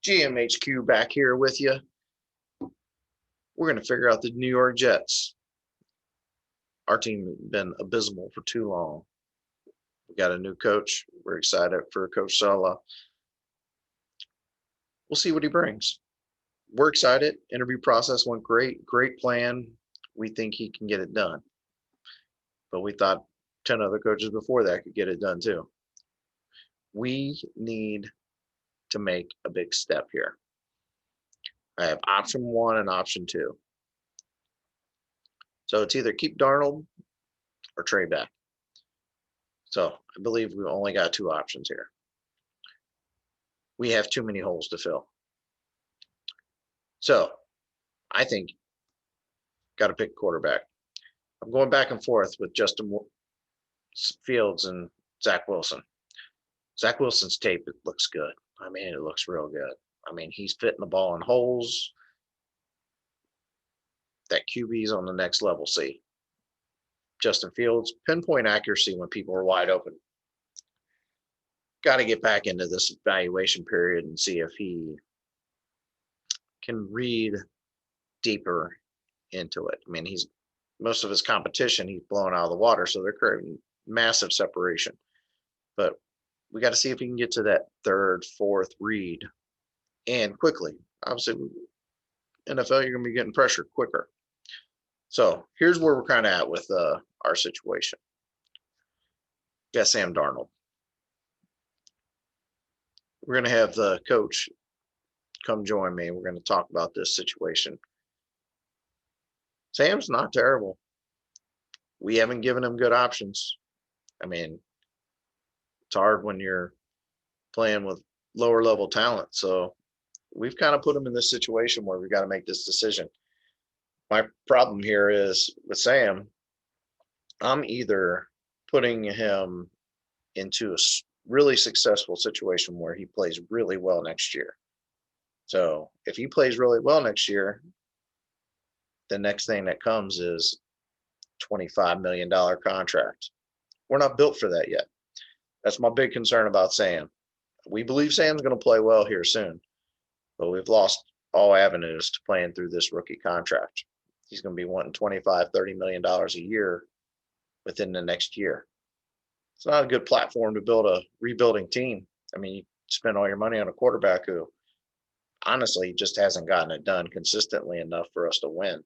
GMHQ back here with you. We're going to figure out the New York Jets. Our team has been abysmal for too long. We got a new coach. We're excited for Coach Sala. We'll see what he brings. We're excited. Interview process went great. Great plan. We think he can get it done. But we thought 10 other coaches before that could get it done too. We need to make a big step here. I have option 1 and option 2. So it's either keep Darnold or trade back. So I believe we've only got 2 options here. We have too many holes to fill. So I think got to pick quarterback. I'm going back and forth with Justin Fields and Zach Wilson. Zach Wilson's tape, it looks good. I mean, it looks real good. I mean, he's fitting the ball in holes. That QB's on the next level. See, Justin Fields, pinpoint accuracy when people are wide open. Got to get back into this evaluation period and see if he can read deeper into it. I mean, he's most of his competition, he's blown out of the water, so they're creating massive separation. But we got to see if he can get to that 3rd, 4th read and quickly. Obviously, NFL, you're going to be getting pressure quicker. So here's where we're kind of at with our situation. Got Sam Darnold. We're going to have the coach come join me. We're going to talk about this situation. Sam's not terrible. We haven't given him good options. I mean, it's hard when you're playing with lower level talent. So we've kind of put him in this situation where we've got to make this decision. My problem here is with Sam, I'm either putting him into a really successful situation where he plays really well next year. So if he plays really well next year, the next thing that comes is $25 million contract. We're not built for that yet. That's my big concern about Sam. We believe Sam's going to play well here soon, but we've lost all avenues to playing through this rookie contract. He's going to be wanting $25, $30 million a year within the next year. It's not a good platform to build a rebuilding team. I mean, you spend all your money on a quarterback who honestly just hasn't gotten it done consistently enough for us to win.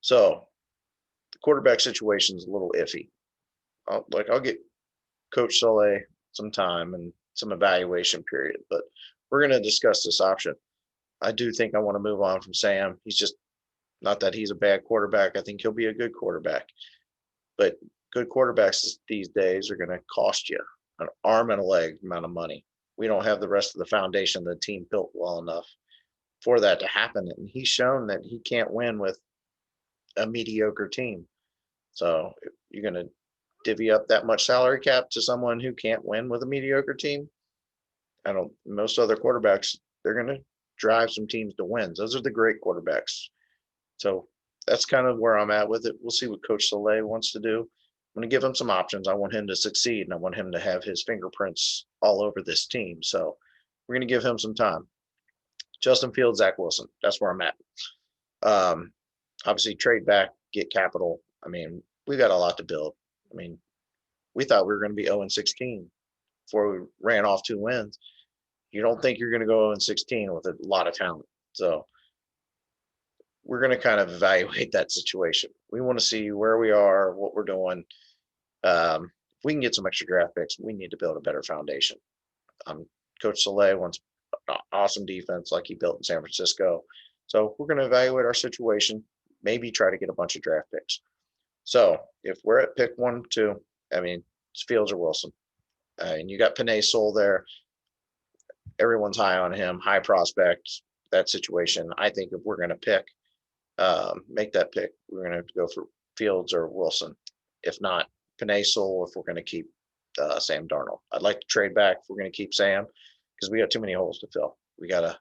So the quarterback situation is a little iffy. I'll get Coach Soleil some time and some evaluation period, but we're going to discuss this option. I do think I want to move on from Sam. He's just not that he's a bad quarterback. I think he'll be a good quarterback, but good quarterbacks these days are going to cost you an arm and a leg amount of money. We don't have the rest of the foundation of the team built well enough for that to happen. And he's shown that he can't win with a mediocre team. So if you're going to divvy up that much salary cap to someone who can't win with a mediocre team, most other quarterbacks, they're going to drive some teams to wins. Those are the great quarterbacks. So that's kind of where I'm at with it. We'll see what Coach Soleil wants to do. I'm going to give him some options. I want him to succeed, and I want him to have his fingerprints all over this team. So we're going to give him some time. Justin Fields, Zach Wilson. That's where I'm at. Obviously, trade back, get capital. I mean, we got a lot to build. I mean, we thought we were going to be 0-16 before we ran off 2 wins. You don't think you're going to go 0-16 with a lot of talent. So we're going to kind of evaluate that situation. We want to see where we are, what we're doing. If we can get some extra draft picks, we need to build a better foundation. Coach Soleil wants an awesome defense like he built in San Francisco. So we're going to evaluate our situation, maybe try to get a bunch of draft picks. So if we're at pick 1, 2, I mean, it's Fields or Wilson. And you got Penei Sewell there. Everyone's high on him, high prospect, that situation. I think if we're going to pick, make that pick, we're going to have to go for Fields or Wilson. If not, Penei Sewell if we're going to keep Sam Darnold. I'd like to trade back if we're going to keep Sam because we got too many holes to fill. We got a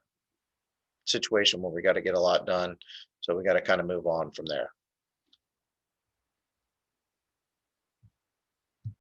situation where we got to get a lot done. So we got to kind of move on from there.